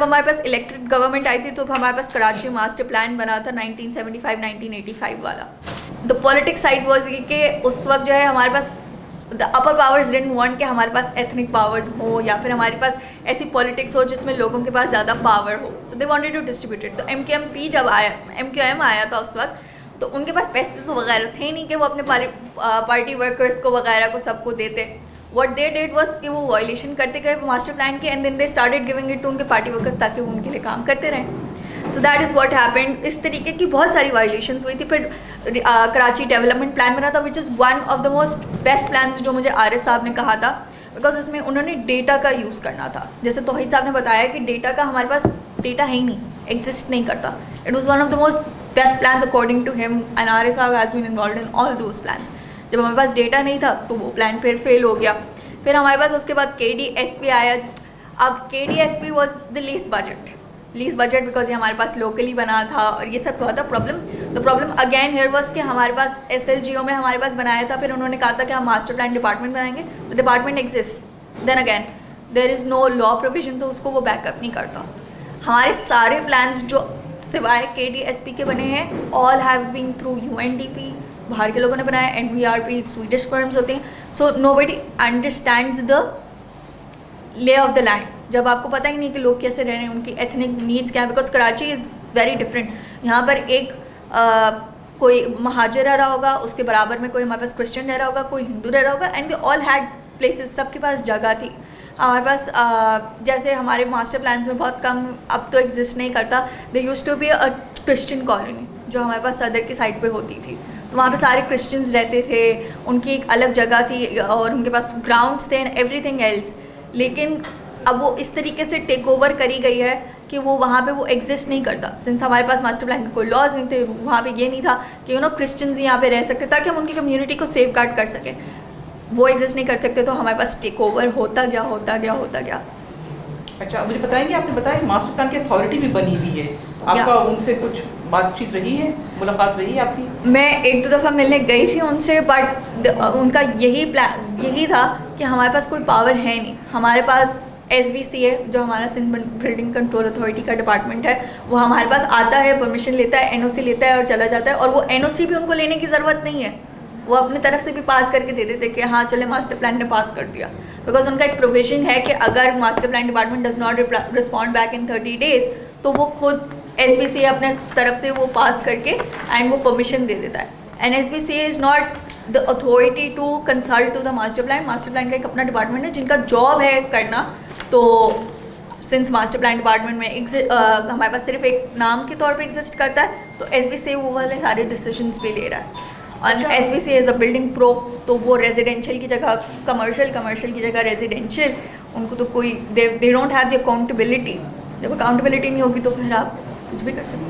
हमारे पास elected government आई थी तो हमारे पास कराची मास्टर प्लान बना था 1975-1985 वाला। द पॉलिटिक्स साइड वाज कि उस वक्त जो है हमारे पास the upper powers didn't want कि हमारे पास एथनिक पावर्स हो या फिर हमारे पास ऐसी पॉलिटिक्स हो जिसमें लोगों के पास ज़्यादा पावर हो। So they wanted to distribute it. तो MKMP जब आया, MQM आया था उस वक्त, तो उनके पास पैसे तो वगैरह थे नहीं कि वो अपने पार्टी वर्कर्स को वगैरह को सबको देते। What they did was कि वो वायलेशन करते गए मास्टर प्लान के and then they started giving it to उनके पार्टी वर्कर्स ताकि वो उनके लिए काम करते रहें। So that is what happened. इस तरीके की बहुत सारी वायलेशंस हुई थी। फिर कराची डेवलपमेंट प्लान बना था which is one of the most best plans जो मुझे आरिफ साहब ने कहा था, बिकॉज उसमें उन्होंने डेटा का यूज़ करना था। जैसे तौहीद साहब ने बताया कि डेटा का हमारे पास डेटा है ही नहीं, एग्जिस्ट नहीं करता। It was one of the most best plans according to him and Arif साहब has been involve in all those plans. जब हमारे पास डेटा नहीं था तो वो प्लान फिर फेल हो गया। फिर हमारे पास उसके बाद KDSP आया। अब KDSP was the least budget because ये हमारे पास लोकली बना था और ये सब हुआ था। The problem again here was कि हमारे पास SLGO में हमारे पास बनाया था। फिर उन्होंने कहा था कि हम मास्टर प्लान डिपार्टमेंट बनाएंगे, तो department exist, then again there is no law provision, तो उसको वो बैकअप नहीं करता। हमारे सारे प्लान्स जो सिवाय KDSP के बने हैं all have been through UNDP, बाहर के लोगों ने बनाया, NVRP, स्वीडिश फर्म्स होते हैं। So nobody understands the lay off the land. जब आपको पता ही नहीं कि लोग कैसे रह रहे हैं, उनकी एथनिक नीड्स क्या है, because Karachi is very different. यहाँ पर एक कोई महाजर रह रहा होगा, उसके बराबर में कोई हमारे पास क्रिश्चियन रह रहा होगा, कोई हिंदू रह रहा होगा, and they all had places, सबके पास जगह थी। हमारे पास जैसे हमारे मास्टर प्लान्स में बहुत कम, अब तो एग्जिस्ट नहीं करता, they used to be a Christian colony जो हमारे पास सदर की साइड पे होती थी। तो वहाँ पे सारे क्रिश्चियंस रहते थे, उनकी एक अलग जगह थी और उनके पास ग्राउंड्स थे एंड एवरीथिंग एल्स। लेकिन अब वो इस तरीके से टेक ओवर करी गई है कि वो वहाँ पे वो एग्जिस्ट नहीं करता। सिंस हमारे पास मास्टर प्लान के कोई लॉज नहीं थे, वहाँ पे ये नहीं था कि क्रिश्चियंस यहाँ पे रह सकते ताकि हम उनकी कम्युनिटी को सेफ गार्ड कर सकें। वो एग्जिस्ट नहीं कर सकते, तो हमारे पास टेक ओवर होता गया। अच्छा, मुझे बताएंगे, आपने बताया मास्टर प्लान की अथॉरिटी भी बनी हुई है, आपका उनसे कुछ बातचीत रही है, मुलाकात रही है आपकी? मैं 1-2 दफ़ा मिलने गई थी उनसे, बट उनका यही था कि हमारे पास कोई पावर है नहीं। हमारे पास SBCA जो हमारा सिंध बिल्डिंग कंट्रोल अथॉरिटी का डिपार्टमेंट है, वो हमारे पास आता है, परमिशन लेता है, NOC लेता है और चला जाता है। और वो NOC भी उनको लेने की ज़रूरत नहीं है, वो अपनी तरफ से भी पास करके दे देते कि हाँ चले मास्टर प्लान ने पास कर दिया। बिकॉज उनका एक प्रोविजन है कि अगर master plan department does not respond back in 30 days तो वो खुद SBCA अपने तरफ से वो पास करके एंड वो परमिशन दे देता है। And SBCA is not the authority to consult to the master plan. Master plan का एक अपना डिपार्टमेंट है जिनका जॉब है करना। तो सिंस मास्टर प्लान डिपार्टमेंट में हमारे पास सिर्फ एक नाम के तौर पे एग्जिस्ट करता है, तो SBCA वो वाले सारे डिसीजंस भी ले रहा है। और SBCA is a building pro, तो वो रेजिडेंशियल की जगह कमर्शियल की जगह रेजिडेंशियल, उनको तो कोई they don't have the accountability. जब अकाउंटेबिलिटी नहीं होगी तो फिर आप कुछ भी कर सकते हो।